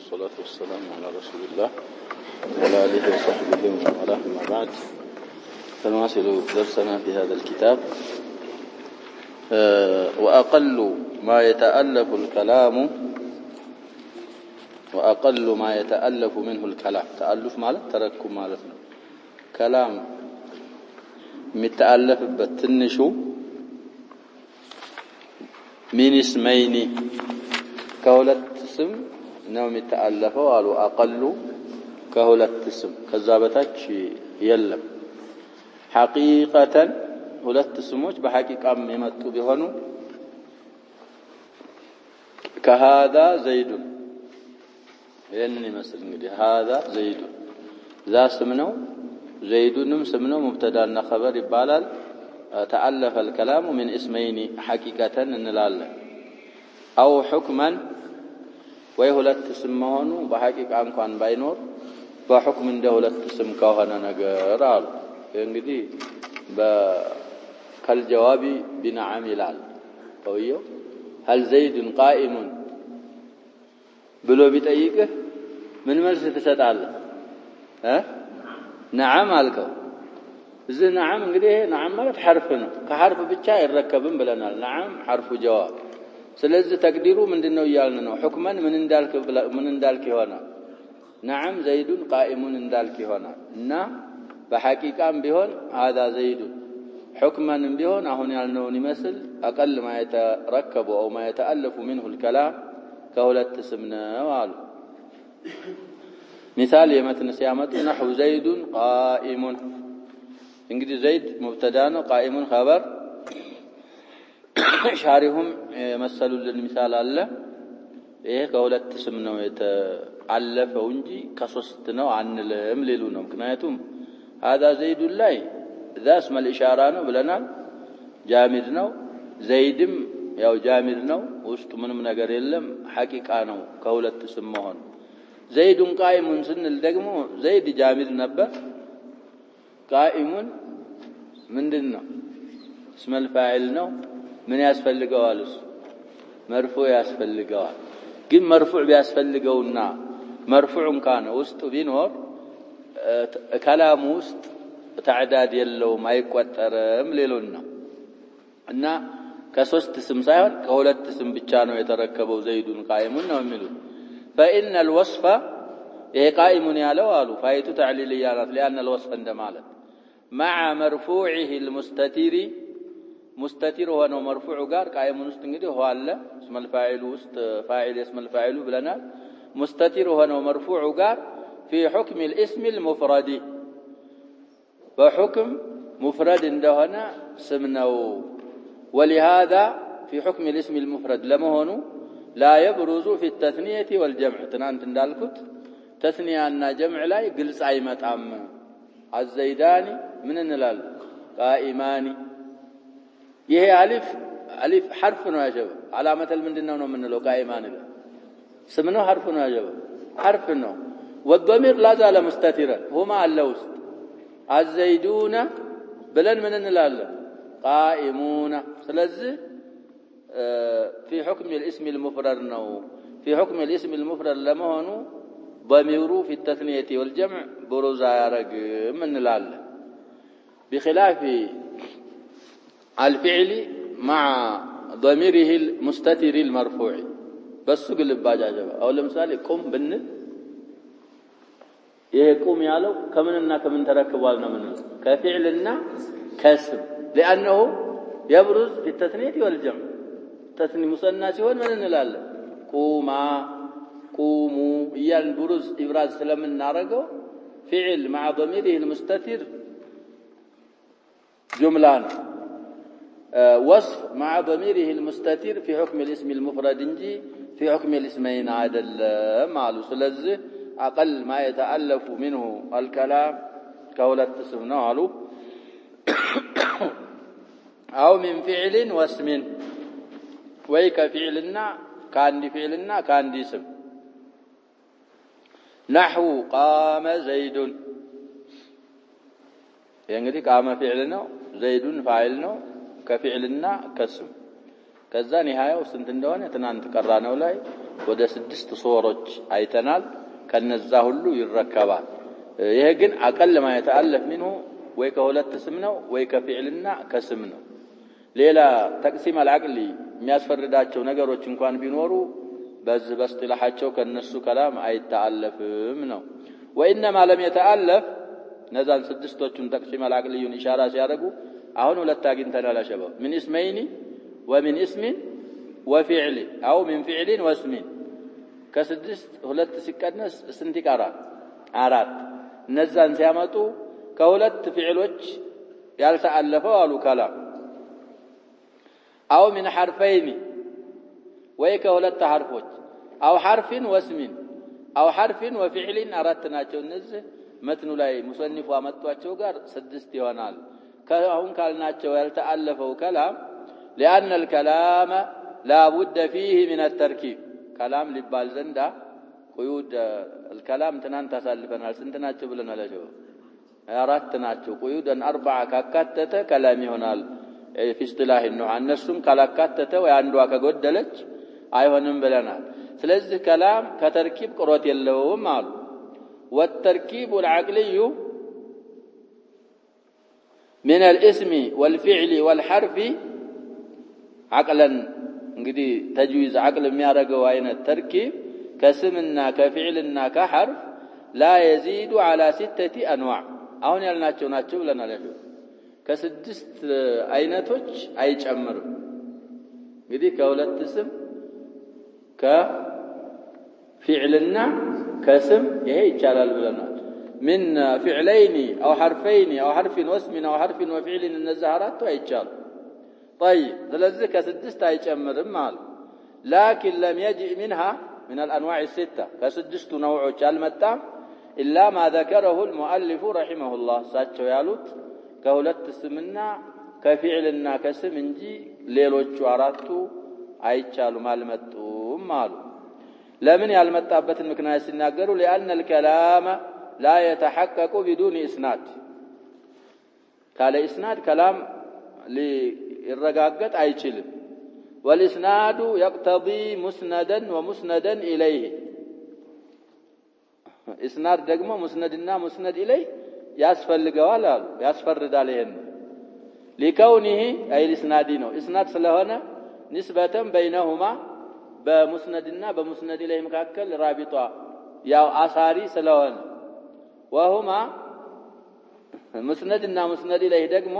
والصلاة والسلام على رسول الله وعلى آله وصحبه ومن والاه أما بعد فنواصل درسنا في هذا الكتاب. وأقل ما يتألف الكلام وأقل ما يتألف منه الكلام. تألف مالت تركب مالتنا كلام متألف بتنشو من اسمين كولت اسم ነው የሚተአለፈው አሉ አቀሉ ከሁለት ስም ከዛ በታች የለም ሐቂቀተን ሁለት ስሞች በሐቂቃም የመጡ ቢሆኑ ከሃذا ዘይድ ይሄንን ይመስል እንግዲህ هذا ዘይድ ዛ ስም ነው ዘይዱንም ስም ነው ሙብተዳና ኸበር ይባላል ተአለፈ الكلام من اسمين حقيقة እንላለን أو حكما ወይ ሁለት ስም መሆኑ በሐቂቃ እንኳን ባይኖር በሁክም እንደ ሁለት ስም ከሆነ ነገር አሉ እንግዲህ በከልጀዋቢ ቢነዓም ይላል ወይዮ هل زيد قائم ብሎ ቢጠይቅህ ምን መልስ ትሰጣለህ ነዓም አልከው እዚህ ነዓም እንግዲህ ነዓም ማለት ሐርፍ ነው ከሐርፍ ብቻ አይረከብም ብለናል ነዓም ሐርፉ ጀዋብ ስለዚህ ተቅዲሩ ምንድነው ይያልን ነው ሁክመን ምን እንዳልክ ይሆናል ነዓም ዘይዱን ቃኢሙን እንዳልክ ይሆናል እና በሐቂቃም ቢሆን هذا ዘይዱ ሁክመን ቢሆን አሁን ያልነውን ይመስል አቀል ما يتركب او ما يتالف منه الكلام ከሁለት ስም ነው አሉ مثال የመትን ሲያመጡ نحو زيد قائم እንግዲህ ዘይድ ሙብተዳ ነው ቃኢሙን ኸበር ሻሪሁም መሰሉልን ምሳል አለ ይሄ ከሁለት ስም ነው የተአለፈው እንጂ ከሶስት ነው አንልም ሊሉ ነው ምክንያቱም هذا زيد ላይ ذا اسم الاشاره ነው ብለናል ጃሚድ ነው ዘይድም ያው ጃሚድ ነው ውስጡ ምንም ነገር የለም ሐቂቃ ነው ከሁለት ስም መሆን ዘይዱን ቃኢሙን ስንል ደግሞ ዘይድ ጃሚድ ነበር ቃኢሙን ምንድነው اسم الفاعل ነው ምን ያስፈልገዋል እሱ መርፉዕ ያስፈልገዋል ግን መርፉዕ ቢያስፈልገውና መርፉዕን ካነ ውስጡ ቢኖር ከላሙ ውስጥ ተዕዳድ የለውም አይቆጠርም ሌሎና እና ከሶስት ስም ሳይሆን ከሁለት ስም ብቻ ነው የተረከበው ዘይዱን ቃኢሙን ነው የሚሉት فإن الوصف ይሄ ቃኢሙን ያለው አሉ ፋይቱ ተዕሊል ያላት لأن الوصف እንደማለት مع مرفوعه المستتر مستتر هو انه مرفوع ጋር ቃኢሙን ውስጥ እንግዲህ هو አለ اسم الفاعل ውስጥ فاعل اسم الفاعل ብለናል مستتر هو انه مرفوع ጋር في حكم الاسم المفرد بحكم مفرد እንደሆነ ስም ነው ولهذا في حكم الاسم المفرد ለመሆኑ لا يبرز في التثنية والجمع ትናንት እንዳልኩት ተስኒያና ጀምዕ ላይ ግልጽ አይመጣም الزيدان ምን እንላለን ቃኢማኒ ይሄ አሊፍ ሐርፍ ነው ያጀበ አላመተል ምንድነው ነው የምንለው ቃኢማን ስም ነው ሐርፍ ነው ያጀበ ሐርፍ ነው والضمير لا زال مستترا هما اللوز الزيدون بلن من እንላለን قائمون ስለዚህ في حكم الاسم المفرد ነው في حكم الاسم المفرد ለመሆኑ ضمير في التثنية والجمع بروز ያረግም እንላለን بخلاف الفعل مع ضميره المستتر المرفوع بس قلباج አጀበ አሁን ለምሳሌ ቁም ብንል ይሄ ቁም ያለው ከምንና ከምን ተረክቧል ነው ምን ከፊዕልና ከስም لانه يبرز في التثنية والجمع تثني مثنى ሲሆን ምን እንላለን ቁማ ቁሙ ያን ብሩዝ ኢብራዝ ስለምናረገው فعل مع ضميره المستتر جملة وصف مع ضميره المستتر في حكم الاسم المفرد انجي في حكم الاسمين عدل معلوم ስለዚህ اقل ما يتالف منه الكلام كولت اسم نعلو او من فعل واسم ወይ ከፊዕልና ካንዲ ፊዕልና ካንዲ ስም نحو قام زيد እንግዲህ ቃመ ፊዕል ነው ዘይዱን ፋኢል ነው ከፊዕልና ከስም ከዛ ኒሃያው ስንት እንደሆነ ትናንት ቀራነው ላይ ወደ 6 ሱወሮች አይተናል ከነዛ ሁሉ ይረከባል ይሄ ግን አቀል ما يتالف منه ወይ ከሁለት ስም ነው ወይ ከፊዕልና ከስም ነው ሌላ ተቅሲም العقل የሚያስፈርዳቸው ነገሮች እንኳን ቢኖሩ በዚህ በስጥላሃቸው ከነሱ كلام አይተአለፍም ነው وانما لم يتالف ነዛን ስድስቶቹን ተቅሲም العقليون ኢሻራ ሲያደርጉ አሁን ሁለት አግኝተናል አሸባው من اسمين ومن اسم وفعل او من فعل واسم ከስድስት ሁለት ሲቀነስ ስንት ይቀራል አራት እነዛን ሲያመጡ ከሁለት ፊዕሎች ያልተአለፈው አሉ كلام او من حرفين ወይ ከሁለት حرفዎች او حرف واسم او حرف وفعل አራት ናቸው እነዚህ መትኑ ላይ ሙሰኒፉ አመጣቸው ጋር ስድስት ይሆናል ከአሁን ካልናቸው ያልተአለፈው كلام لان الكلام لا بد فيه من التركيب كلام ሊባል ዘንዳ قيود الكلام ትናንት አሳልፈናል ስንት ናቸው ብለናል አለው አራት ናቸው قيودን 4 ካካተተ كلام ይሆናል في اصطلاح النوع እነሱም ካላካተተ ወይ አንዷ ከጎደለች አይሆንም ብለናል ስለዚህ كلام ከተርኪብ ቅሮት የለውም አሉ والتركيب العقلي من الاسم والفعل والحرف عقلا እንግዲህ ተጅዊዝ عقل የሚያረጋው አይነት ተርኪብ ከስምና ከፊዕልና ከሐርፍ لا يزيد على 6 انواع አሁን ያልናቸው ናቸው ብለናል ከስድስት አይነቶች አይጨምርም እንግዲህ ከሁለት ስም ከፊዕልና ከስም ይሄ ይቻላል ብለናል من فعلين او حرفين او حرف واسم او حرف وفعل እነዚህ አራቱ አይቻሉ طيب ስለዚህ ከስድስት አይጨምርም ማለት لكن لم يجئ منها من الانواع السته ከስድስቱ ነውዖች አልመጣም الا ما ذكره المؤلف رحمه الله ሳቸው ያሉት ከሁለት ስምና ከፊዕልና ከስም እንጂ ሌሎቹ አራቱ አይቻሉም አልመጡም አሉ ለምን ያልመጣበትን ምክንያት ሲናገሩ لان الكلام لا يتحقق بدون اسناد ካለ اسناد كلام ሊረጋገጥ አይችልም والاسناد يقتضي مسندا ومسندا اليه اسناد ደግሞ مسندና مسند اليه ያስፈልገዋል አሉ ያስፈርዳል ይሄን لكونه اي الاسناد ነው اسناد ስለሆነ نسبة بينهما بمسندنا بمسند اليه መካከል رابطه ያው አሳሪ ስለሆነ وهما مسندنا مسند اليه ደግሞ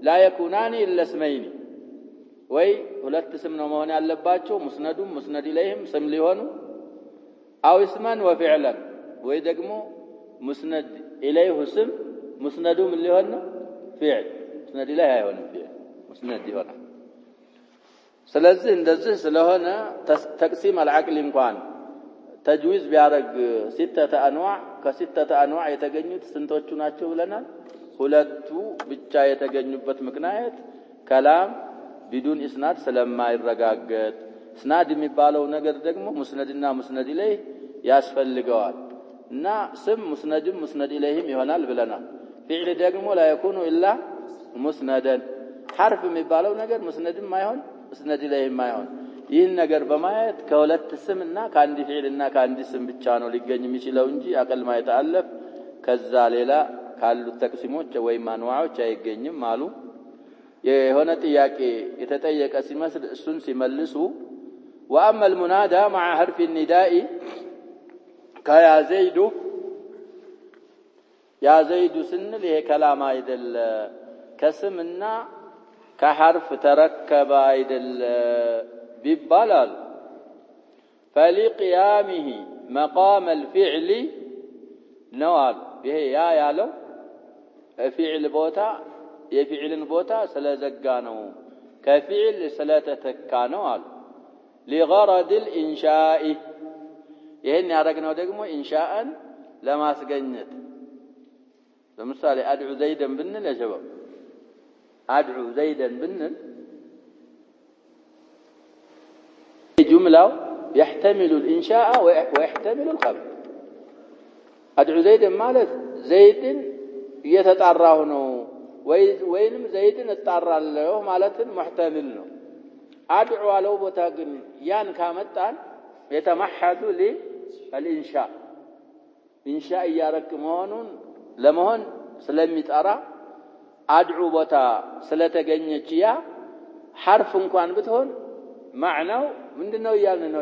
لا يكونان الا اسمين ወይ ሁለት ስም ነው መሆን ያለባቸው مسندም مسند اليهم ስም ሊሆኑ او اسما وفعلا ወይ ደግሞ مسند اليه ስም مسندም ሊሆን فعل مسند اليه አይሆንም فعل مسند ይሆናል ስለዚህ እንደዚህ ስለሆነ ተቅሲም العقل እንኳን ተጅዊዝ ቢያረግ 6 انواع ከ6 انواع የተገኙት ስንቶቹ ናቸው ብለናል ሁለቱ ብቻ የተገኙበት ምክንያት كلام بدون اسناد ስለማይረጋገጥ اسناد የሚባለው ነገር ደግሞ مسندና مسند اليه ያስፈልገዋል እና ስም مسندም مسند اليهم ይሆናል ብለናል فعل ደግሞ لا يكون الا مسندا حرف የሚባለው ነገር مسندም አይሆን مسند اليهم አይሆን ይህን ነገር በማየት ከሁለት ስምና ከአንድ ፊዕልና ከአንድ ስም ብቻ ነው ሊገኝ የሚችለው እንጂ አቀል ማይተአለፍ ከዛ ሌላ ካሉት ተቅሲሞች ወይ ማንዋዎች አይገኝም አሉ የሆነ ጥያቄ የተጠየቀ ሲመስል እሱን ሲመልሱ واما المنادى مع حرف النداء كيا زيد يا زيد سنل ይሄ كلام አይደል ከስምና ከሐርፍ ተረከበ አይደል ቢባላል فلقيامه مقام الفعل نوال ይሄ ያ ያለው فعل ቦታ የፊዕልን ቦታ ስለዘጋ ነው ከፊዕል ስለተተካ ነው አሉ لغرض الانشاء ይሄን ያረግነው ደግሞ ኢንሻአን ለማስገኘት ለምሳሌ አድዑ ዘይደን ብንል ያጀበው አድዑ ዘይደን ብንል جمله يحتمل الانشاء ويحتمل الخبر ادعو زيد ማለት ዘይድን እየተጣራሁ ነው ወይንም ዘይድን እጣራለሁ ማለትን محتمل ነው አድዑ አለው ቦታ ግን ያን ካመጣን يتمحض للإنشاء إنشاء يارك مهون لمهون سلميت أرى أدعو بتا سلتجنيتيا حرف كان بتهون معناه من دنو يالنا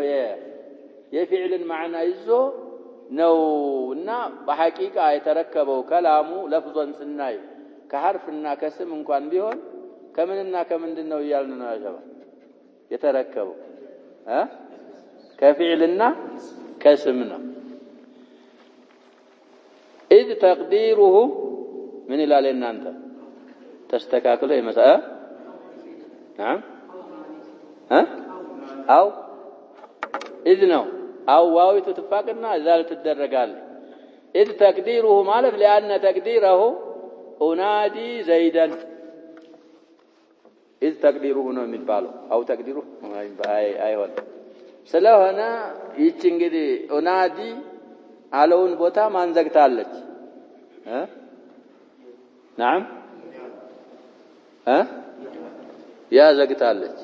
يفعل المعنى يزو نو نا بحقيقة يتركبه كلامه لفظا سناي كحرفنا كسم كان بيهون كمننا كمن دنو يالنا يا شباب يتركبه كفعلنا كسمنا إذ تقديره من إلى لنا أنت تستكاكله مسألة نعم أو إذنه أو واو تتفاقنا ذلك الدرجال إذ تقديره مالف لأن تقديره أنادي زيدا إذ تقديره من باله أو تقديره أي هون سلوهنا يتشنجدي أنادي علون بوتا ما انزقتالك نعم يا زقتالك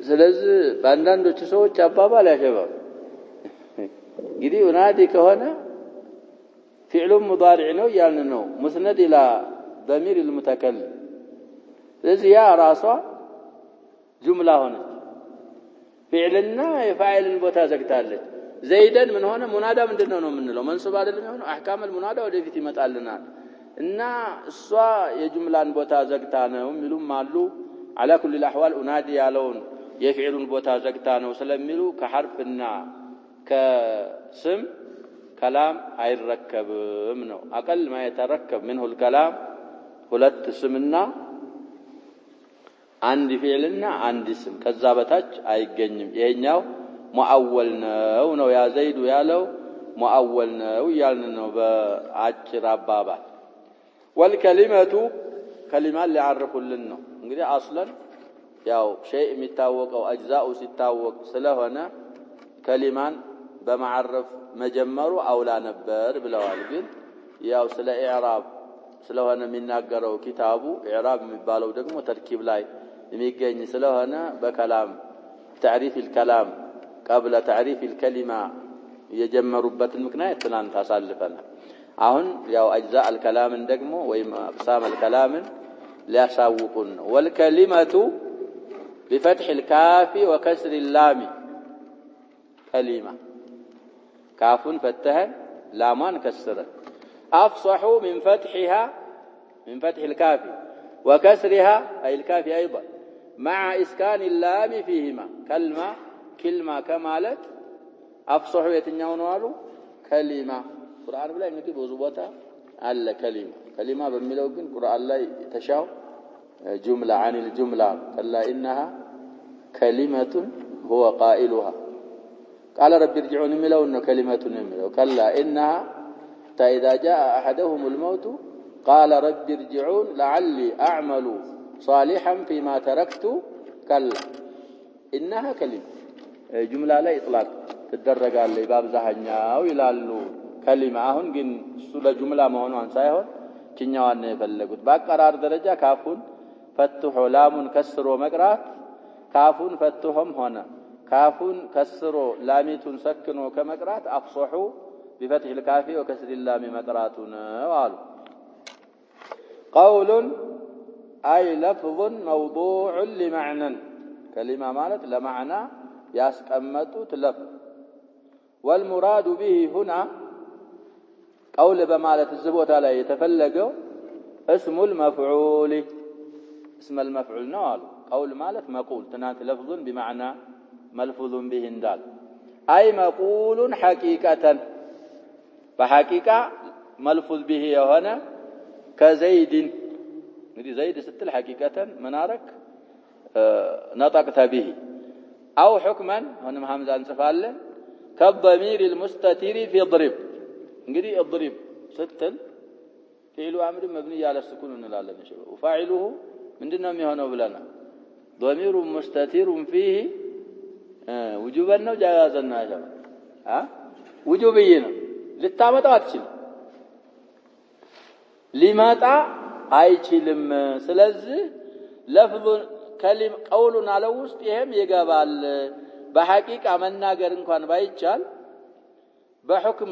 ስለዚህ ባንዳንዶቹ ሰዎች አባባል ያሸባው እንግዲህ ኡናዲ ከሆነ فعل مضارع ነው ያልን ነው مسند الى ضمير المتكلم ስለዚህ ያ ራሷ ጁምላ ሆነ فعلنا የፋይልን ቦታ ዘግታለች ዘይደን ምን ሆነ ሙናዳ ምንድነው ነው የምንለው መንሱብ አይደለም የሆነው احكام المنادى ወደፊት ይመጣልናል እና እሷ የጁምላን ቦታ ዘግታ ነው የሚሉም አሉ على كل الاحوال انادي ያለውን የፊዕሉን ቦታ ዘግታ ነው ስለሚሉ ከሐርፍና ከስም كلام አይረከብም ነው አቀል ما يتركب منه الكلام ሁለት ስምና አንድ ፊዕልና አንድ ስም ከዛ በታች አይገኝም ይሄኛው ሙአወል ነው ያ ዘይዱ ያለው ሙአወል ነው ያልን ነው በአጭር አባባል والكلمه كلمه ሊያርፉልን ነው እንግዲህ አስለን ያው شيء የሚታወቀው اجزاء ሲታወቅ ስለሆነ كلمان በማዕረፍ መጀመሩ አውላ ነበር ብለዋል ግን ያው ስለ ኢዕራብ ስለሆነ የሚናገረው ኪታቡ ኢዕራብ የሚባለው ደግሞ ተርኪብ ላይ የሚገኝ ስለሆነ በከላም تعريف الكلام قبل تعريف الكلمه የጀመሩበትን ምክንያት ትናንት አሳልፈናል አሁን ያው اجزاء الكلام ደግሞ ወይም اقسام الكلام ሊያሳውቁን والكلمه بفتح الكاف وكسر اللام كلمه كاف فتحا لامان كسرا افصح من فتحها من فتح الكاف وكسرها اي الكاف ايضا مع اسكان اللام فيهما كلمه كمالت افصح የትኛው ነው አሉ كلمه ቁርአን ላይ እንግዲህ ብዙ ቦታ አለ كلمه በሚለው ግን ቁርአን ላይ ተሻው جمله عن الجمله كلا انها كلمه هو قائلها قال رب ارجعون ملوا انه كلمه ملوا كلا انها اذا جاء احدهم الموت قال رب ارجعون لعلي اعمل صالحا فيما تركت كلا انها كلمه جمله لا اطلاق تدرجال بابዛኛው ይላሉ كلمه አሁን ግን እሱ ለጁምላ መሆኑን ሳይሆን ኪኛዋን ነው የፈለጉት በአቀራር ደረጃ ካፉን ፈትሁ ላሙን ከስሮ መቅራት ካፉን ፈትሁም ሆነ ካፉን ከስሮ ላሚቱን ሰክኖ ከመቅራት አፍصሑ بفتح الكاف وكسر اللام مقرات ነው አሉ قول اي لفظ موضوع لمعنى كلمه ማለት ለማዕና ያስቀመጡት ለፍዝ والمراد به هنا قول በማለት እዚህ ቦታ ላይ የተፈለገው اسم المفعول اسم المفعول ነው አሉ قول ማለት مقول ትናንት لفظ بمعنى ملفوظ به እንዳል اي مقول حقيقه بحقيقه ملفوظ به የሆነ كزيد እንግዲህ زيد ስትል حقيقه منارك نطقت به او حكما هنا همزه እንጽፋለን كالضمير المستتر في ضرب እንግዲህ اضرب ስትል فعل امر مبني على السكون እንላለን እሺ وفاعله ምንድነው የሚሆነው ብለና ضمير مستتر فيه وجوبا ነው جوازا ነው ያለው وجوبي ነው ልታመጣው አትችልም ሊመጣ አይችልም ስለዚህ لفظ كلمه قولنا على ውስጥ ይሄም ይገባል በሐቂቃ መናገር እንኳን ባይቻል በሁክም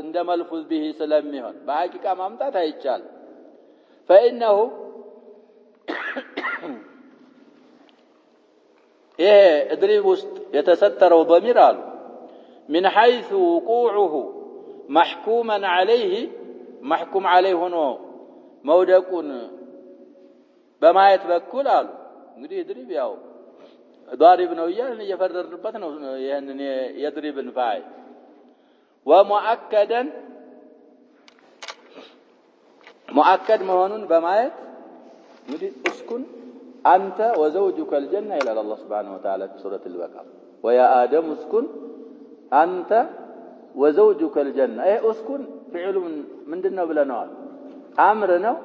እንደ መልፉዝ به ስለሚሆን በሐቂቃ ማምጣት አይቻል فإنه ይሄ እድሪብ ውስጥ የተሰተረው ضمير አሉ من حيث وقوعه محكوما عليه محكوم عليه ሆኖ መውደቁን በማየት በኩል አሉ እንግዲህ እድሪብ ያው ضارب ነው ይያልን እየፈረድንበት ነው ይሄንን የድሪብን ፋይ ومؤكدا مؤكد መሆኑን በማየት እንግዲህ እስኩን አንተ وزوجك الجنة الى الله سبحانه وتعالى في سورة البقرة ويا آدم اسكن አንተ وزوجك الجنة ايه اسكن فعل ምንድነው ብለናል አምር ነው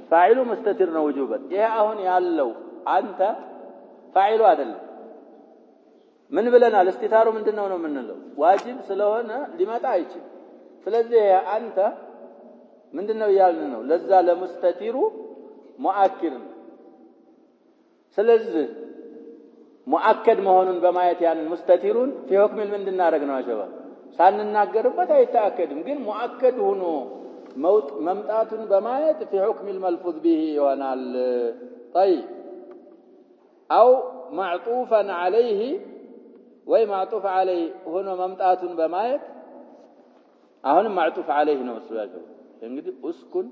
ፋዒሉ مستتر ነው وجوبا ይሄ አሁን ያለው አንተ ፋዒሉ አይደለም ምን ብለናል እስቲታሩ ምንድነው ነው የምንለው ዋጅብ ስለሆነ ሊመጣ አይችል ስለዚህ አንተ ምንድነው ያልን ነው ለዛ ለሙስተቲሩ ሙአኪር ስለዚህ ሙአከድ መሆኑን በማየት ያን ሙስተቲሩን في حكم ምንድነው አረግነው አሸባ ሳንናገርበት አይታከድም ግን ሙአከድ ሆኖ መምጣቱን በማየት في حكم الملفوظ به ይሆናል طيب او معطوفا عليه ወይ معطوف عليه ሆኖ መምጣቱን በማየት አሁንም معطوف عليه ነው ስለዚህ እንግዲህ እስኩን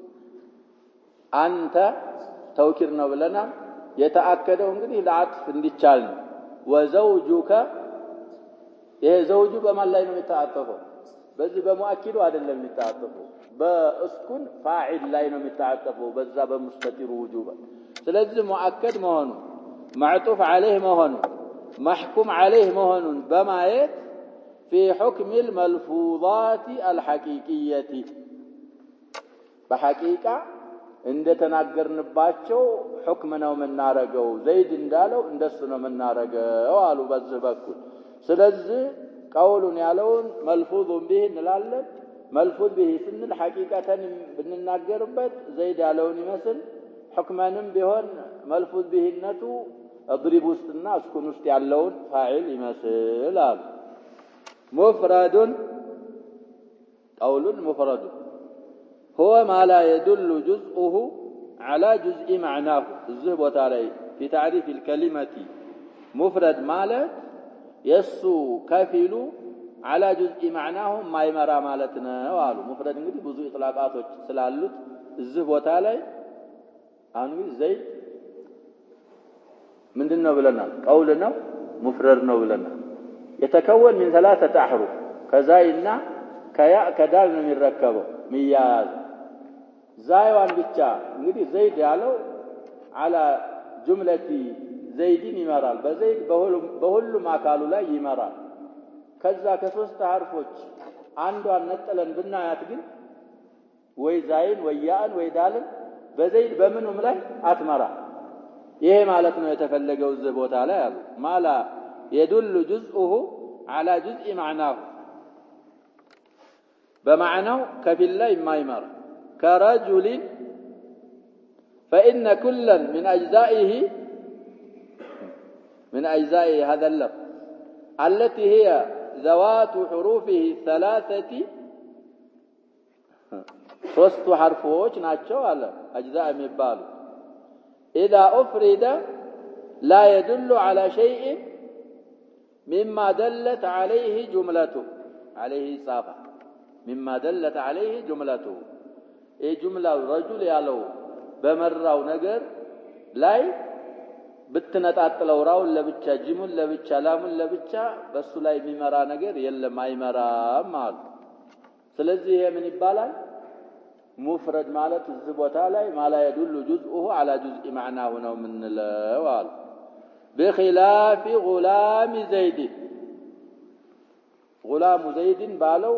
አንተ ተውኪር ነው ብለና የተአከደው እንግዲህ ለአጥፍ እንዲቻል ነው ወዘውጁከ ይሄ ዘውጁ በማን ላይ ነው የሚታጠፈው በዚህ በሙአኪዱ አይደለም የሚታጠፈው በእስኩን ፋዒል ላይ ነው የሚታጠፈው በዛ በሙስተቲሩ ውጁባ ስለዚህ ሙአከድ መሆኑ معطوف عليه መሆኑ محكوم عليه መሆኑ በማየት في حكم الملفوظات الحقيقية بحقيقة እንደ ተናገርንባቸው ሁክም ነው መናረገው ዘይድ እንዳለው እንደሱ ነው መናረገው አሉ በዚህ በኩል ስለዚህ ቀውሉን ያለውን መልፉዝ به እንላለን መልፉዝ به ስንል ሐቂቃተን ብንናገርበት ዘይድ ያለውን ይመስል ሁክማንም ቢሆን መልፉዝ بهነቱ اضرب ውስጥና እስኩን ውስጥ ያለውን ፋዒል ይመስል አሉ مفرد قول مفرد هو ما لا يدل جزءه على جزء معناه الزهبة عليه في تعريف الكلمة مفرد مالت يسو كفيل على جزء معناه ما يمرى مالتنا وقالوا مفرد እንግዲህ ብዙ ኢጥላቃቶች ስላሉት እዚህ ቦታ ላይ አንዱ ዘይድ ምንድነው ብለናል ቀውል ነው ሙፍረድ ነው ብለናል يتكون من ثلاثه احرف كزاينا كياء كدال ነው የሚረከበው ሚያዝ زايوان ብቻ እንግዲህ ዘይድ ያለው على جمله زيدين ይመራል በዘይድ በሁሉም አካሉ ላይ ይመራል ከዛ ከሶስት ሐርፎች አንዷን ነጥለን ብናያት ግን ወይ ዛይን ወይ ያን ወይ ዳልን በዘይድ በምኑም ላይ አትመራ ይሄ ማለት ነው የተፈለገው እዚህ ቦታ ላይ አሉ ማላ يدل جزءه على جزء معناه بمعنى كفي الله ما يمر كرجل فإن كلا من أجزائه هذا اللفظ التي هي ذوات حروفه الثلاثة ሶስቱ ሐርፎች ናቸው አለ أجزاء የሚባሉ إذا أفرد لا يدل على شيء مما دلت عليه جملته عليه صافة مما دلت عليه جملته اي جمله الرجل ያለው በመራው ነገር ላይ ብትነጣጥለው ራውን ለብቻ ጂሙን ለብቻ ላሙን ለብቻ በሱ ላይ የሚመራ ነገር የለም አይመራም አሉ ስለዚህ ይሄ ምን ይባላል ሙፍረድ ማለት እዚህ ቦታ ላይ ማላ يدل جزءه على جزء معناه ነው ምንለው አሉ بخلاف غلام زيد غلام زيد ባለው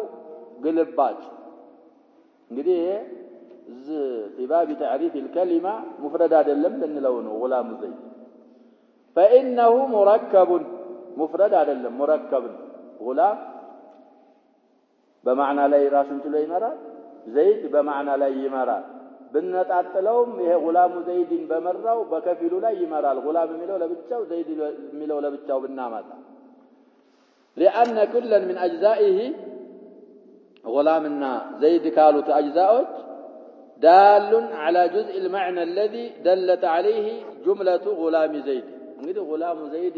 ግልባጭ እንግዲህ في باب تعريف الكلمة مفرد አይደለም ልንለው ነው غلام زيد فإنه مركب مفرد አይደለም مركب غلام በማዕና ላይ ራሱን ችሎ ይመራል ዘይድ በማዕና ላይ ይመራል ብንነጣጥለውም ይሄ غلام ዘይድን በመራው በከፊሉ ላይ ይመራል غلام የሚለው ለብቻው ዘይድ የሚለው ለብቻው ብናመጣ لأن كلا من أجزائه غلامنا زيد كالوت أجزاؤه دال على جزء المعنى الذي دلت عليه جملة غلام زيد እንግዲህ غلام زيد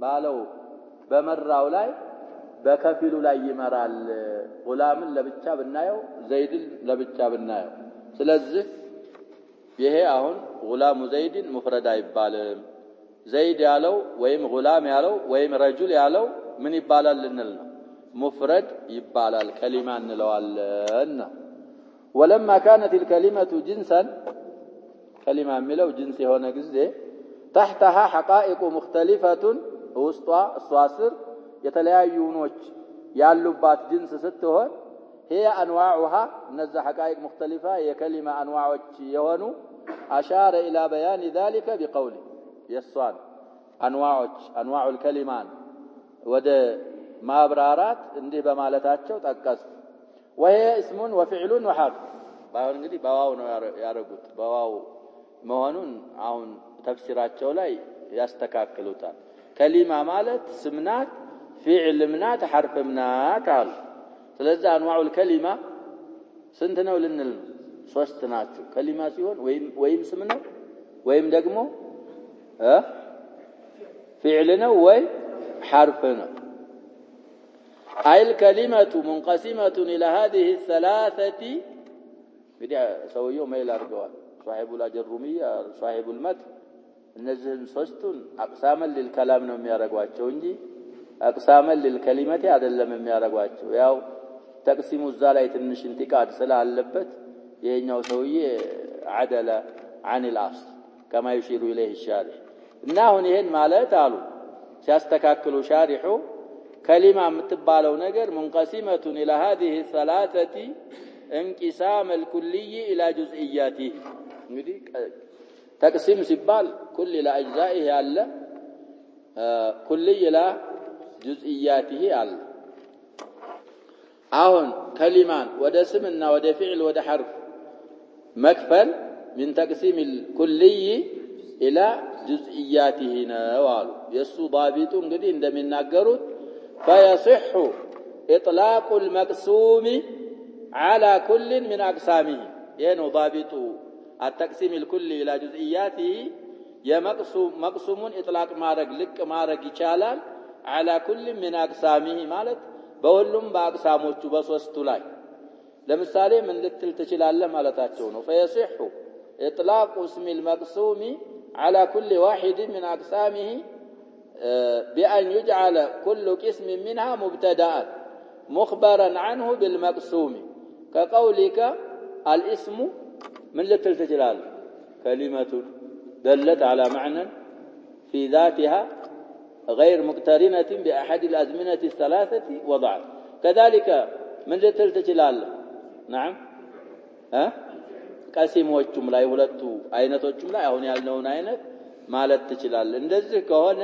ባለው በመራው ላይ በከፊሉ ላይ ይመራል غلامን ለብቻ ብናየው ዘይድን ለብቻ ብናየው ስለዚህ ይሄ አሁን غلام زيد مفرد አይባልም ዘይድ ያለው ወይም غلام ያለው ወይም ረጁል ያለው ምን ይባላል ልንል ነው مفرد ይባላል ከሊማ እንለዋለን ولما كانت الكلمة جنسا كلمة ملو جنس هنا جزء تحتها حقائق مختلفة وسطها الصواصر يتلايونوش ياللبات جنس ستهون هي أنواعها نزع حقائق مختلفة هي كلمة أنواع يهونو أشار إلى بيان ذلك بقوله يسوان أنواع الكلمان ود ما برارات اندي بمالتاتشو تأكس وهي اسم وفعل وحرف باون እንግዲህ በዋው ነው ያረጉት በዋው መሆኑን አሁን ተፍሲራቸው ላይ ያስተካክሉታል ከሊማ ማለት ስምናት ፊዕልምናት ሐርፍምናት አሉ ስለዚህ አንዋዑል ከሊማ ስንት ነው ልንል ሶስት ናቸው ከሊማ ሲሆን ወይም ስም ነው ወይም ደግሞ ፊዕል ነው ወይ ሐርፍ ነው أي الكلمة منقسمة إلى هذه الثلاثة بدي سويه ما يلارجوا صاحب الأجرومية صاحب المتن النزل صستون أقساما للكلام نم يارجواتشو إنجي أقساما للكلمة هذا اللي نم يارجواتشو ياو تقسيم الزالة النشنتكاد سلا اللبت يهنيو سويه عدل عن الأصل كما يشير إليه الشارح إنه نهن ما لا تعلو سيستكاكلوا شارحه كلمة متبالو نجر منقسمة إلى هذه الثلاثة انقسام الكلي إلى جزئياته تقسيم سبال كل إلى أجزائه على كلي إلى جزئياته على أهون كلمان وده سمنا وده فعل وده حرف مكفل من تقسيم الكلي إلى جزئياته نوال يسو ضابطون قدين ده من ناقرود فيصح إطلاق المقسوم على كل من أقسامه يعني ضابط التقسيم الكلي إلى جزئياته يا مقسوم إطلاق مارق لك مارق يشالان على كل من أقسامه مالت بولهم بأقسامه بسوستلاي لمثال من للتلتشل الله مالتاتشونه فيصح إطلاق اسم المقسوم على كل واحد من أقسامه بأن يجعل كل قسم منها مبتدأ مخبرا عنه بالمقسوم كقولك الاسم من للتجلال كلمة دلت على معنى في ذاتها غير مقترنة بأحد الأزمنة الثلاثة وضعت كذلك من للتجلال نعم قسم والجملة يولدت عينة والجملة هون يالنون عينة ما للتجلال እንደዚህ ከሆነ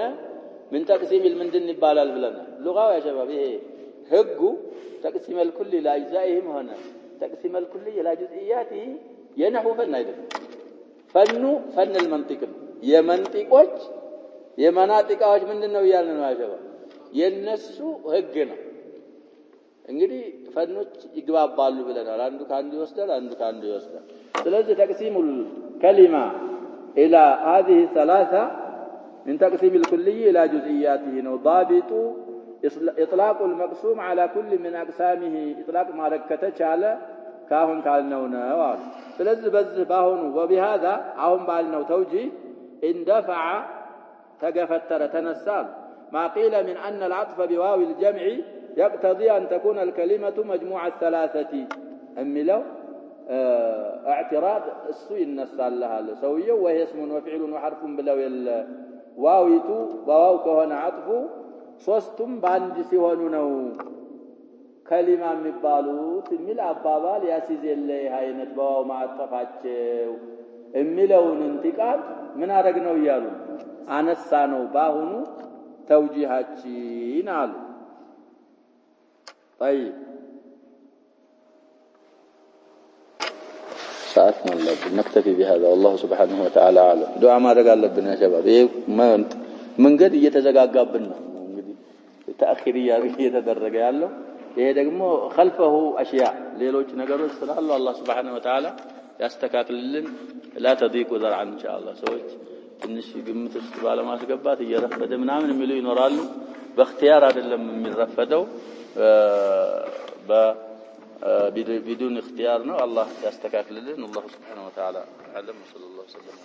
من تقسيم المندن يبالال بلنا لغة يا شباب ايه حقه تقسيم الكل الى اجزائهم هنا تقسيم الكل الى جزئياته ينحو فن አይደለም فن المنطق የመንጢቆች የመናጢቃዎች ምንድነው ይያልን ነው ያሸባ የነሱ ህግ ነው እንግዲህ ፈኖች ይግባባሉ ብለናል አንዱ ካንዱ ይወስዳል አንዱ ካንዱ ይወስዳል ስለዚህ تقسيم الكلمة الى هذه الثلاثه من تقسيم الكلي إلى جزئياته ضابط إطلاق المقسوم على كل من أقسامه إطلاق ما ركتش على كاهن كالنونا فلذ بذ باهن وبهذا عهم بالنو توجي اندفع تقفتر تنسال ما قيل من أن العطف بواو الجمع يقتضي أن تكون الكلمة مجموعة الثلاثة أمي لو اعتراض السوء النسال لها سوية وهي اسم وفعل وحرف بلو واويتو بواو كهنا عطفو ሶስቱም ባንድ ሲሆኑ ነው ከሊማ የሚባሉት የሚል አባባል ያሲዘለ አይነት በዋው ማጥፋቸው የሚለውን እንጥቃት ምን አረግነው ይያሉ አነሳ ነው ባሁኑ ተውጂሃችን አሉ طيب ساعتنا لابد نكتفي بهذا والله سبحانه وتعالى اعلم دعاء ما رجع لبنا يا شباب ايه منقد እየተዘጋጋብን ነው እንግዲህ ተአኺሪያ እየተደረገ ያለው ይሄ ደግሞ خلفه اشياء ሌሎች ነገሮች ስላሉ አላህ Subhanahu Wa Ta'ala ያስተካክልልን لا تضيق ذرعا ان شاء الله ሰዎች ትንሽ ግምት ውስጥ ባለማስገባት እየረፈደ ምናምን የሚሉ ይኖራሉ በእختيار አይደለም የሚረፈደው بدون اختيار ነው አላህ ያስተካክልልን الله سبحانه وتعالى علم صلى الله عليه وسلم